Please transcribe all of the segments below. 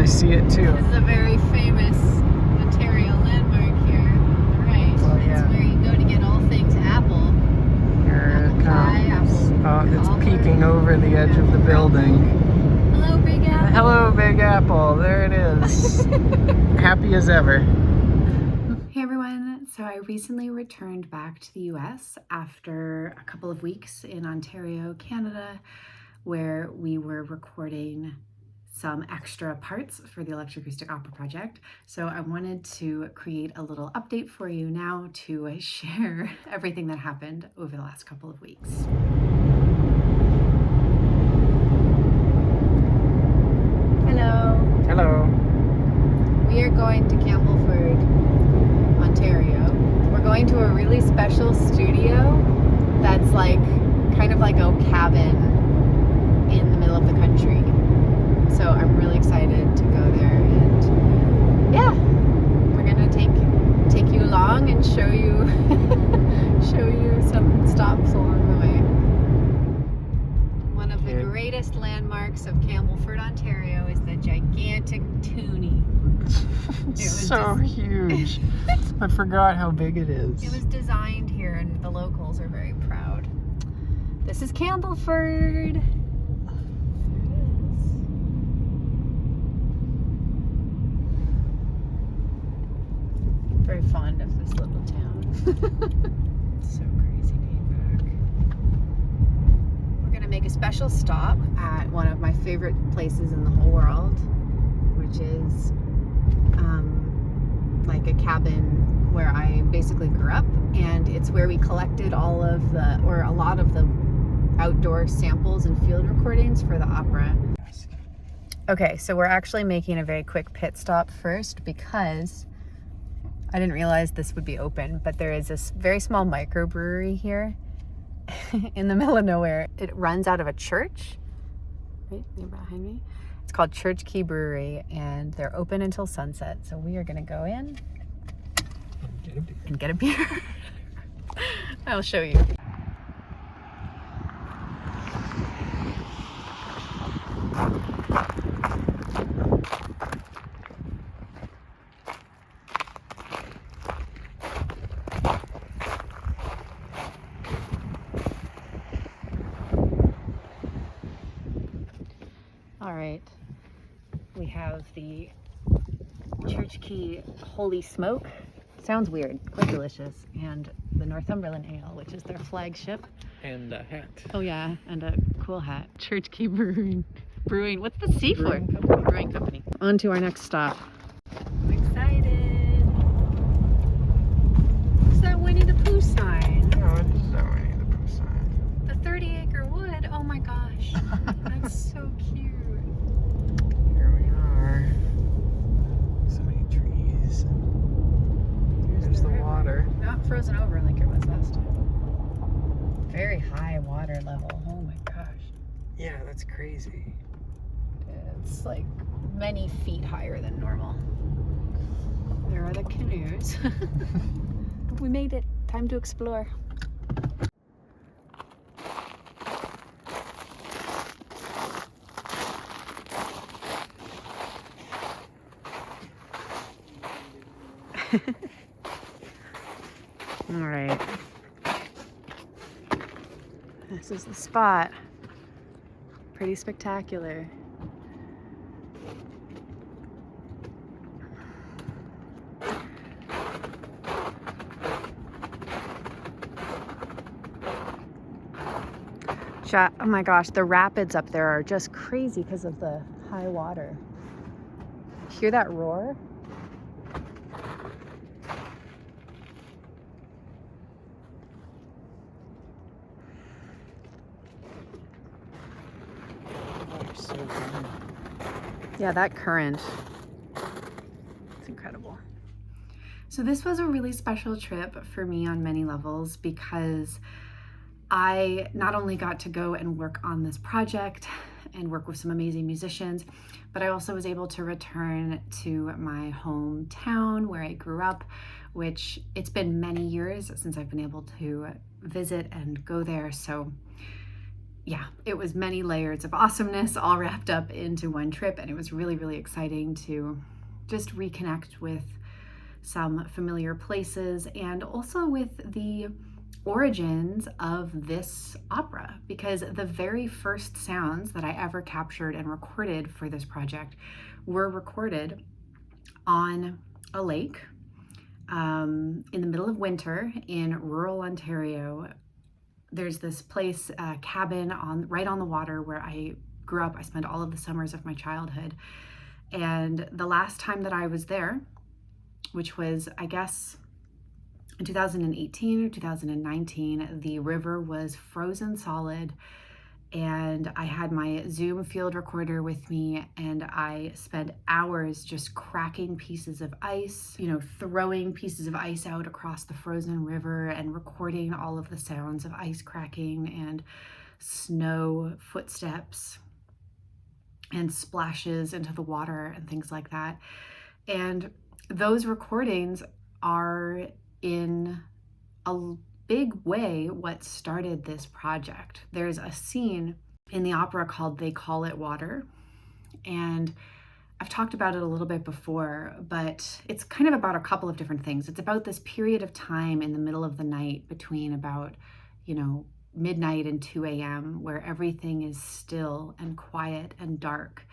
see it too. This is a very famous Ontario landmark here on the right. Oh, yeah. It's where you go to get all things Apple. Here it Pie, comes. apple It's cobbler, peeking over the edge of the building. Hello, Big Apple. Hello, Big Apple. There it is. Happy as ever. Hey everyone, so I recently returned back to the US after a couple of weeks in Ontario, Canada, where we were recording some extra parts for the electroacoustic opera project. So I wanted to create a little update for you now to share everything that happened over the last couple of weeks. Hello. Hello. We are going to Campbellford, Ontario. We're going to a really special studio that's like kind of like a cabin in the middle of the country. So I'm really excited to go there, and yeah, we're gonna take you along and show you show you some stops along the way. One of the greatest landmarks of Campbellford, Ontario is the gigantic toonie. It's so huge. I forgot how big it is. It was designed here, and the locals are very proud. This is Campbellford. Very fond of this little town. So crazy being back. We're gonna make a special stop at one of my favorite places in the whole world, which is like a cabin where I basically grew up, and it's where we collected all of the, or a lot of the outdoor samples and field recordings for the opera. Okay, so we're actually making a very quick pit stop first because I didn't realize this would be open, but there is this very small microbrewery here in the middle of nowhere. It runs out of a church right behind me. It's called Church Key Brewery, and they're open until sunset. So we are gonna go in and get a beer. I'll show you. All right, we have the Church Key Holy Smoke. Sounds weird, quite delicious. And the Northumberland Ale, which is their flagship. And a hat. Oh yeah, and a cool hat. Church Key Brewing. What's the C for? Brewing Company. On to our next stop. I'm excited. What's that Winnie the Pooh sign? Oh, it is that way, the Pooh sign. The 30-acre wood. Oh my gosh. That's so cute. Here we are. So many trees. There's the water. Not frozen over like it was last time. Very high water level. Oh my gosh. Yeah, that's crazy. It's like many feet higher than normal. There are the canoes. We made it. Time to explore. All right. This is the spot. Pretty spectacular. Oh my gosh, the rapids up there are just crazy because of the high water. Hear that roar? So fun. Yeah, that current. It's incredible. So this was a really special trip for me on many levels because I not only got to go and work on this project and work with some amazing musicians, but I also was able to return to my hometown where I grew up, which it's been many years since I've been able to visit and go there. So yeah, it was many layers of awesomeness all wrapped up into one trip, and it was really, really exciting to just reconnect with some familiar places and also with the origins of this opera, because the very first sounds that I ever captured and recorded for this project were recorded on a lake in the middle of winter in rural Ontario. There's this place, cabin right on the water where I grew up. I spent all of the summers of my childhood. And the last time that I was there, which was, I guess, in 2018 or 2019, the river was frozen solid, and I had my Zoom field recorder with me, and I spent hours just cracking pieces of ice, throwing pieces of ice out across the frozen river and recording all of the sounds of ice cracking and snow footsteps and splashes into the water and things like that. And those recordings are in a big way what started this project. There's a scene in the opera called They Call It Water, and I've talked about it a little bit before, but it's kind of about a couple of different things. It's about this period of time in the middle of the night between about, midnight and 2 a.m. where everything is still and quiet and dark.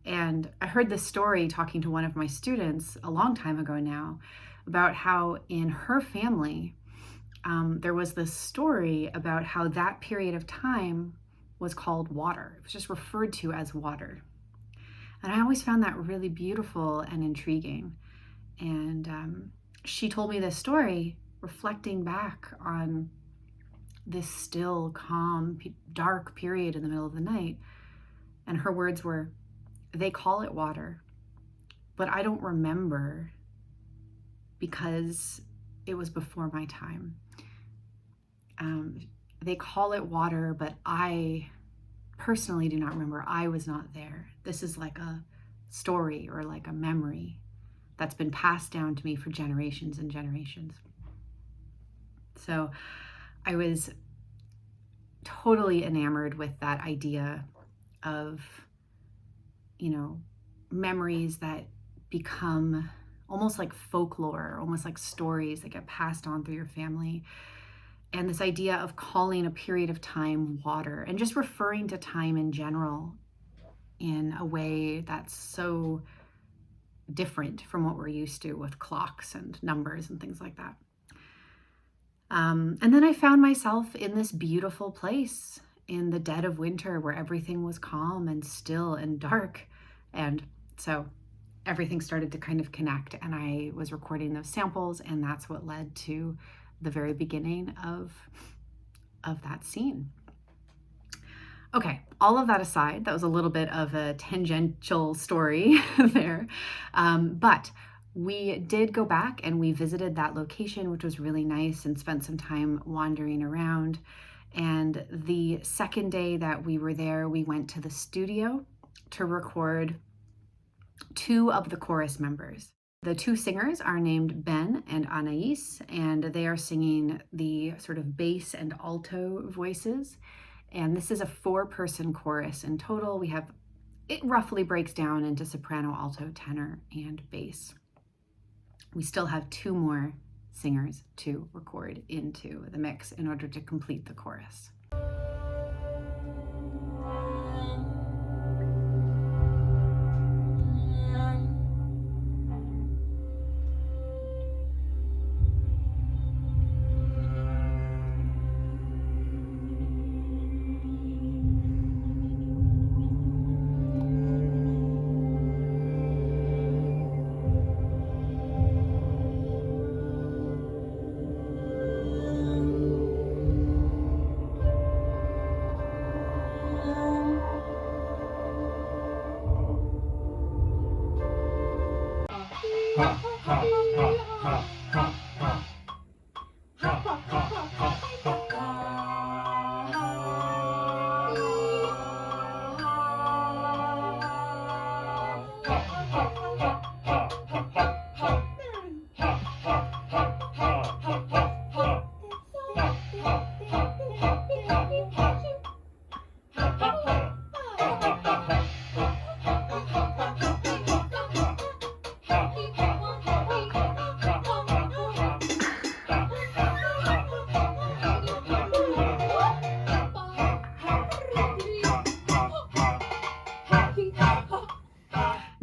And I heard this story talking to one of my students a long time ago now about how in her family, there was this story about how that period of time was called water. It was just referred to as water. And I always found that really beautiful and intriguing. And she told me this story reflecting back on this still, calm, dark period in the middle of the night. And her words were, "They call it water, but I don't remember because it was before my time. They call it water, but I personally do not remember. I was not there. This is like a story or like a memory that's been passed down to me for generations and generations." So I was totally enamored with that idea of, memories that become almost like folklore, almost like stories that get passed on through your family. And this idea of calling a period of time water and just referring to time in general in a way that's so different from what we're used to with clocks and numbers and things like that. And then I found myself in this beautiful place in the dead of winter where everything was calm and still and dark. And so everything started to kind of connect, and I was recording those samples, and that's what led to the very beginning of that scene. Okay, all of that aside, that was a little bit of a tangential story there, but we did go back and we visited that location, which was really nice, and spent some time wandering around. And the second day that we were there, we went to the studio to record 2 of the chorus members. The 2 singers are named Ben and Anais, and they are singing the sort of bass and alto voices. And this is a 4-person chorus in total. It roughly breaks down into soprano, alto, tenor, and bass. We still have 2 more singers to record into the mix in order to complete the chorus.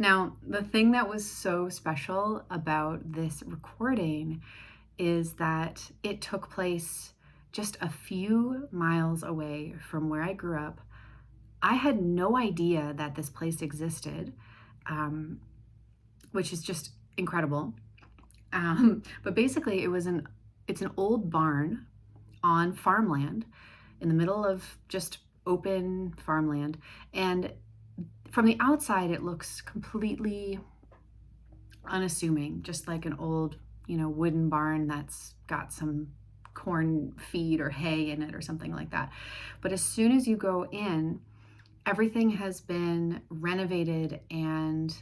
Now, the thing that was so special about this recording is that it took place just a few miles away from where I grew up. I had no idea that this place existed, which is just incredible. But basically, it's an old barn on farmland in the middle of just open farmland. And from the outside, it looks completely unassuming, just like an old, wooden barn that's got some corn feed or hay in it or something like that. But as soon as you go in, everything has been renovated and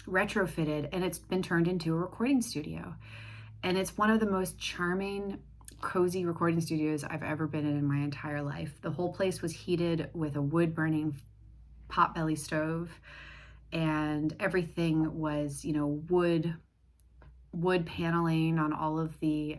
retrofitted, and it's been turned into a recording studio. And it's one of the most charming, cozy recording studios I've ever been in my entire life. The whole place was heated with a wood-burning potbelly stove, and everything was, wood paneling on all of the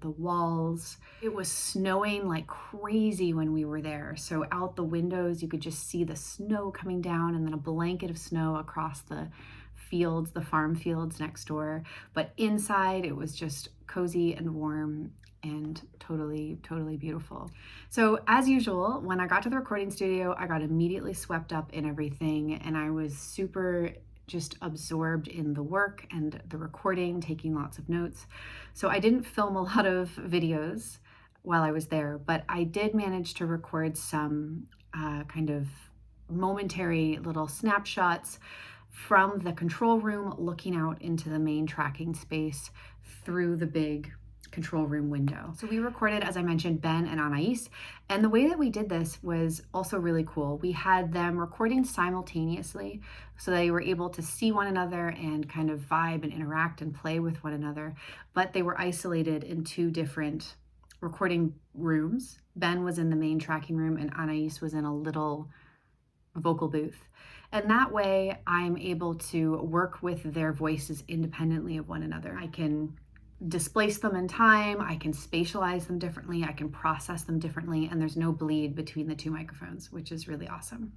walls. It was snowing like crazy when we were there. So out the windows, you could just see the snow coming down, and then a blanket of snow across the fields, the farm fields next door. But inside, it was just cozy and warm and totally, totally beautiful. So as usual, when I got to the recording studio, I got immediately swept up in everything, and I was super just absorbed in the work and the recording, taking lots of notes. So I didn't film a lot of videos while I was there, but I did manage to record some kind of momentary little snapshots from the control room, looking out into the main tracking space through the big control room window. So we recorded, as I mentioned, Ben and Anais, and the way that we did this was also really cool. We had them recording simultaneously, so they were able to see one another and kind of vibe and interact and play with one another, but they were isolated in two different recording rooms. Ben was in the main tracking room, and Anais was in a little vocal booth. And that way I'm able to work with their voices independently of one another. I can displace them in time, I can spatialize them differently, I can process them differently, and there's no bleed between the two microphones, which is really awesome.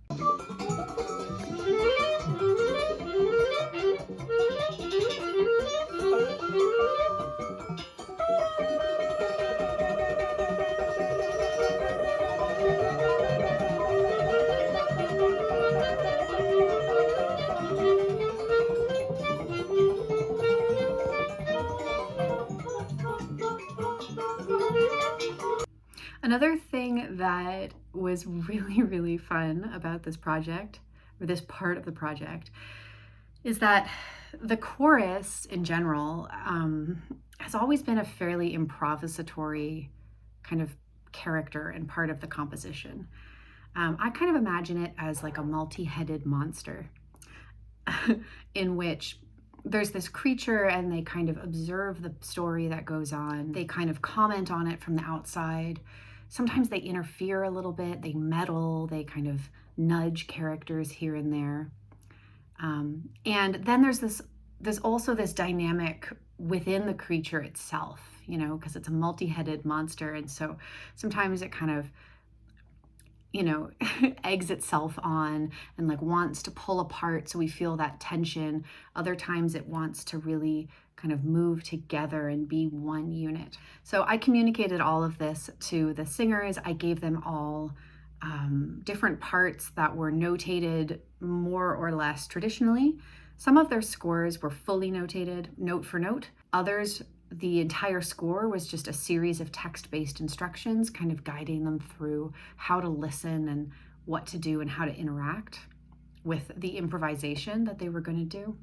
Another thing that was really, really fun about this project, or this part of the project, is that the chorus in general has always been a fairly improvisatory kind of character and part of the composition. I kind of imagine it as like a multi-headed monster in which there's this creature and they kind of observe the story that goes on. They kind of comment on it from the outside. Sometimes they interfere a little bit, they meddle, they kind of nudge characters here and there. And then there's also this dynamic within the creature itself, because it's a multi-headed monster. And so sometimes it kind of, eggs itself on and like wants to pull apart, so we feel that tension. Other times it wants to really kind of move together and be one unit. So I communicated all of this to the singers. I gave them all different parts that were notated more or less traditionally. Some of their scores were fully notated, note for note. Others, the entire score was just a series of text-based instructions, kind of guiding them through how to listen and what to do and how to interact with the improvisation that they were going to do.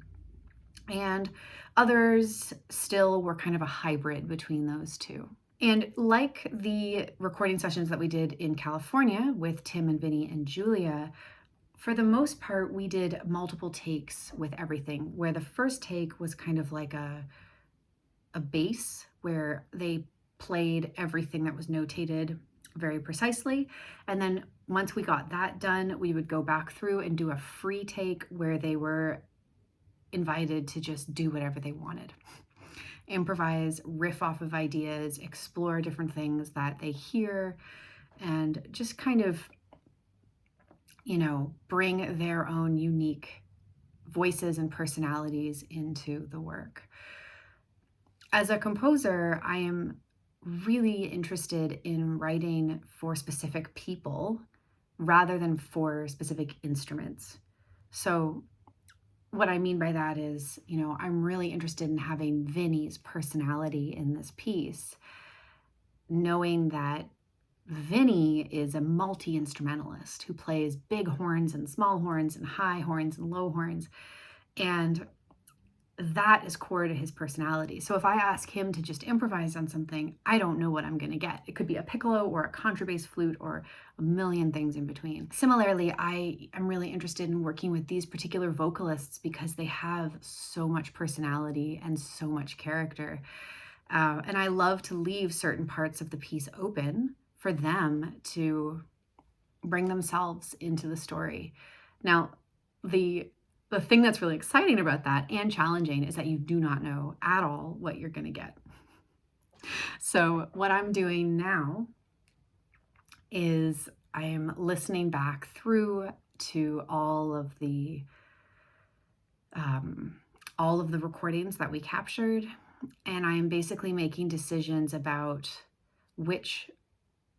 And others still were kind of a hybrid between those two. And like the recording sessions that we did in California with Tim and Vinny and Julia, for the most part, we did multiple takes with everything, where the first take was kind of like a base where they played everything that was notated very precisely. And then once we got that done, we would go back through and do a free take where they were invited to just do whatever they wanted. Improvise, riff off of ideas, explore different things that they hear, and just kind of bring their own unique voices and personalities into the work. As a composer, I am really interested in writing for specific people rather than for specific instruments. So what I mean by that is, I'm really interested in having Vinny's personality in this piece, knowing that Vinny is a multi-instrumentalist who plays big horns and small horns and high horns and low horns. And that is core to his personality. So if I ask him to just improvise on something, I don't know what I'm going to get. It could be a piccolo or a contrabass flute or a million things in between. Similarly, I am really interested in working with these particular vocalists because they have so much personality and so much character. And I love to leave certain parts of the piece open for them to bring themselves into the story. Now, the thing that's really exciting about that and challenging is that you do not know at all what you're going to get. So what I'm doing now is I am listening back through to all of the recordings that we captured, and I am basically making decisions about which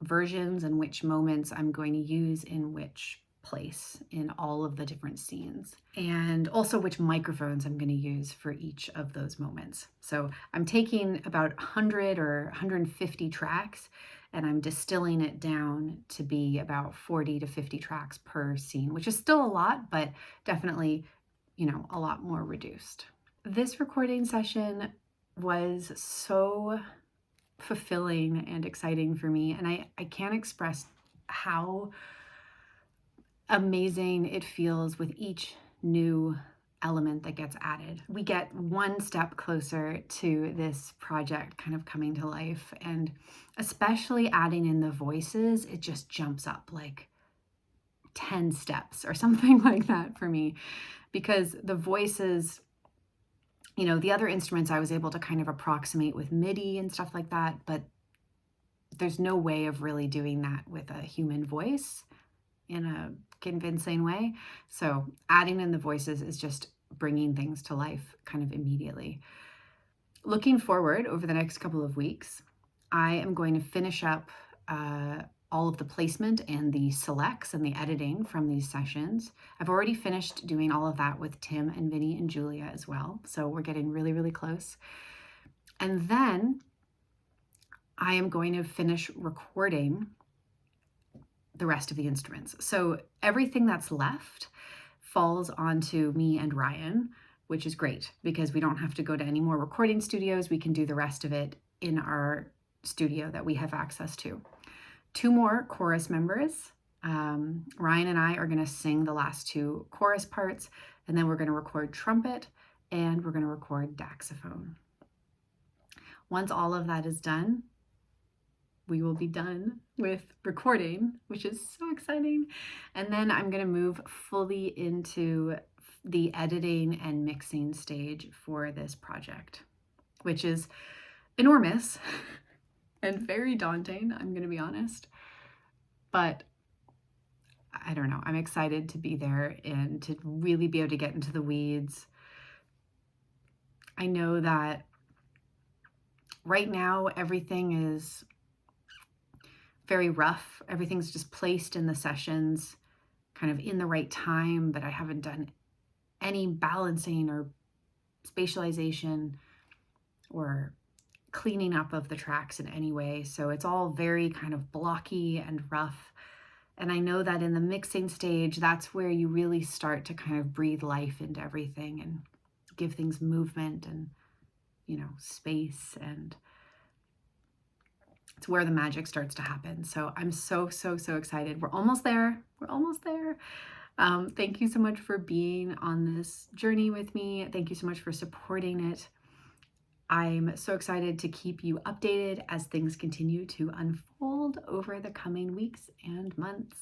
versions and which moments I'm going to use in which place in all of the different scenes, and also which microphones I'm going to use for each of those moments. So I'm taking about 100 or 150 tracks and I'm distilling it down to be about 40 to 50 tracks per scene, which is still a lot, but definitely, a lot more reduced. This recording session was so fulfilling and exciting for me, and I can't express how amazing it feels with each new element that gets added. We get one step closer to this project kind of coming to life, and especially adding in the voices, it just jumps up like 10 steps or something like that for me, because the voices, the other instruments I was able to kind of approximate with MIDI and stuff like that, but there's no way of really doing that with a human voice in a convincing way. So adding in the voices is just bringing things to life kind of immediately. Looking forward over the next couple of weeks, I am going to finish up all of the placement and the selects and the editing from these sessions. I've already finished doing all of that with Tim and Vinny and Julia as well. So we're getting really, really close. And then I am going to finish recording the rest of the instruments. So everything that's left falls onto me and Ryan, which is great because we don't have to go to any more recording studios. We can do the rest of it in our studio that we have access to. 2 more chorus members. Ryan and I are going to sing the last 2 chorus parts, and then we're going to record trumpet and we're going to record saxophone. Once all of that is done, we will be done with recording, which is so exciting. And then I'm going to move fully into the editing and mixing stage for this project, which is enormous and very daunting, I'm going to be honest. But I don't know, I'm excited to be there and to really be able to get into the weeds. I know that right now everything is very rough. Everything's just placed in the sessions kind of in the right time, but I haven't done any balancing or spatialization or cleaning up of the tracks in any way. So it's all very kind of blocky and rough. And I know that in the mixing stage, that's where you really start to kind of breathe life into everything and give things movement and, space, and it's where the magic starts to happen. So I'm so, so, so excited. We're almost there. We're almost there. Thank you so much for being on this journey with me. Thank you so much for supporting it. I'm so excited to keep you updated as things continue to unfold over the coming weeks and months.